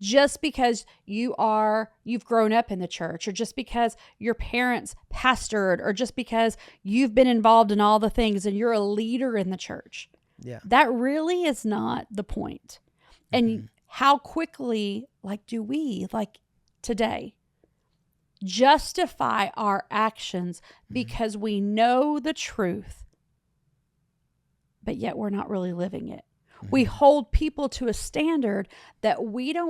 just because you've grown up in the church, or just because your parents pastored, or just because you've been involved in all the things and you're a leader in the church. Yeah. That really is not the point. And how quickly, do we, today, justify our actions because we know the truth, but yet we're not really living it. We hold people to a standard that we are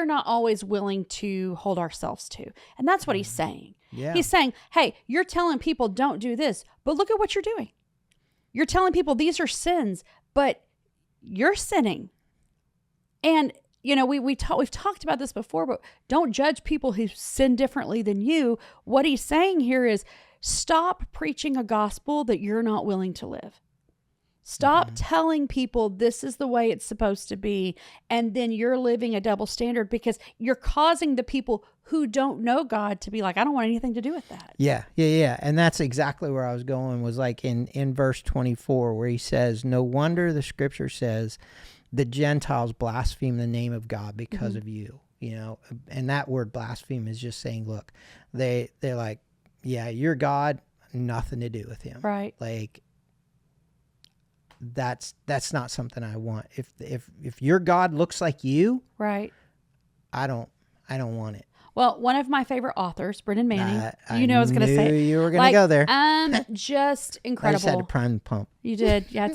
not always willing to hold ourselves to. And that's what he's saying. Yeah. He's saying, hey, you're telling people don't do this, but look at what you're doing. You're telling people these are sins, but you're sinning. And, we've talked about this before, but don't judge people who sin differently than you. What he's saying here is stop preaching a gospel that you're not willing to live. Stop telling people this is the way it's supposed to be, and then you're living a double standard, because you're causing the people who don't know God to be like, I don't want anything to do with that. Yeah. And that's exactly where I was going, was in verse 24, where he says, no wonder the scripture says the Gentiles blaspheme the name of God because of you, and that word blaspheme is just saying, look, they're like, yeah, you're God, nothing to do with him. Right. That's not something I want. If your God looks like you, right, I don't want it. Well, one of my favorite authors, Brennan Manning, I I was going to say, you were going to go there. Just incredible. I just had to prime the pump. You did. Yeah.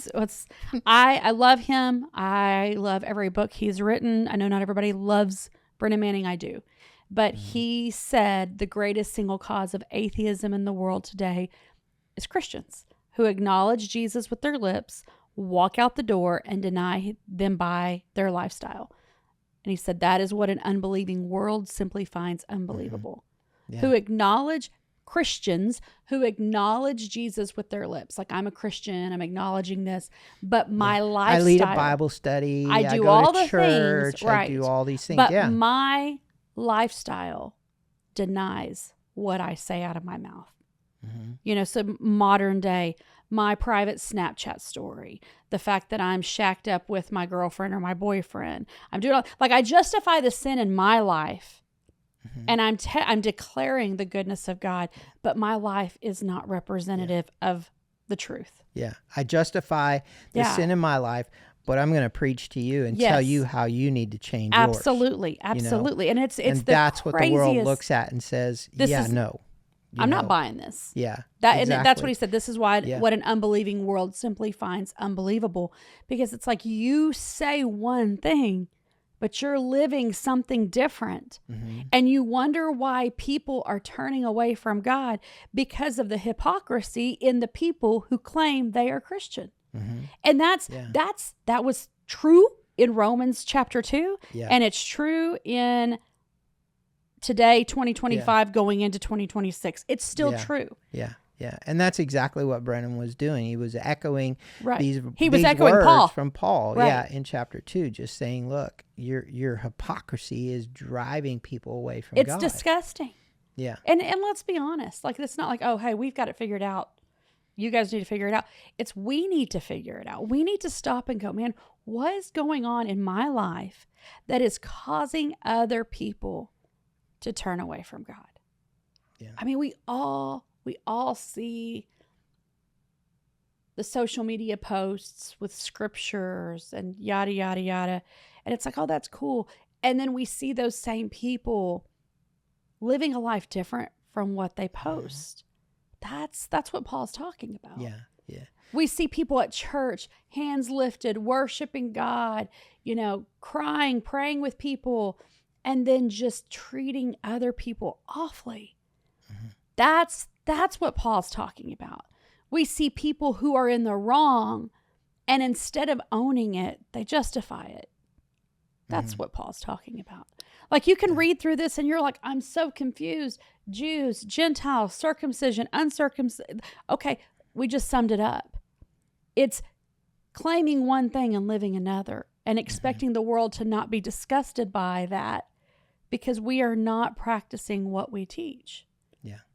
I love him. I love every book he's written. I know not everybody loves Brennan Manning. I do. But he said the greatest single cause of atheism in the world today is Christians who acknowledge Jesus with their lips, walk out the door, and deny them by their lifestyle. And he said that is what an unbelieving world simply finds unbelievable. Yeah. Who acknowledge Christians, who acknowledge Jesus with their lips. Like, I'm a Christian, I'm acknowledging this, but my lifestyle. I lead a Bible study. I do go all to the church, things. Right. I do all these things. But my lifestyle denies what I say out of my mouth. So modern day, my private Snapchat story, the fact that I'm shacked up with my girlfriend or my boyfriend, I'm doing I justify the sin in my life, and I'm declaring the goodness of God, but my life is not representative of the truth. Yeah, I justify the sin in my life, but I'm going to preach to you and tell you how you need to change yours. Absolutely. And that's what the world looks at and says, no. I'm not buying this. Yeah. And that's what he said. This is why what an unbelieving world simply finds unbelievable, because it's like you say one thing, but you're living something different. And you wonder why people are turning away from God, because of the hypocrisy in the people who claim they are Christian. And that was true in Romans chapter 2. Yeah. And it's true in today, 2025, going into 2026. It's still true. Yeah. And that's exactly what Brennan was doing. He was echoing these echoing words from Paul. Right. Yeah, in chapter 2, just saying, look, your hypocrisy is driving people away from God. It's disgusting. Yeah. And let's be honest. It's not like, oh, hey, we've got it figured out. You guys need to figure it out. It's we need to figure it out. We need to stop and go, man, what is going on in my life that is causing other people to turn away from God? Yeah. I mean, we all see the social media posts with scriptures and yada, yada, yada. And it's like, oh, that's cool. And then we see those same people living a life different from what they post. That's what Paul's talking about. Yeah. We see people at church, hands lifted, worshiping God, crying, praying with people, and then just treating other people awfully. That's what Paul's talking about. We see people who are in the wrong, and instead of owning it, they justify it. That's what Paul's talking about. You can read through this and you're like, I'm so confused. Jews, Gentiles, circumcision, uncircumcision. Okay, we just summed it up. It's claiming one thing and living another, and expecting the world to not be disgusted by that, because we are not practicing what we teach. Yeah.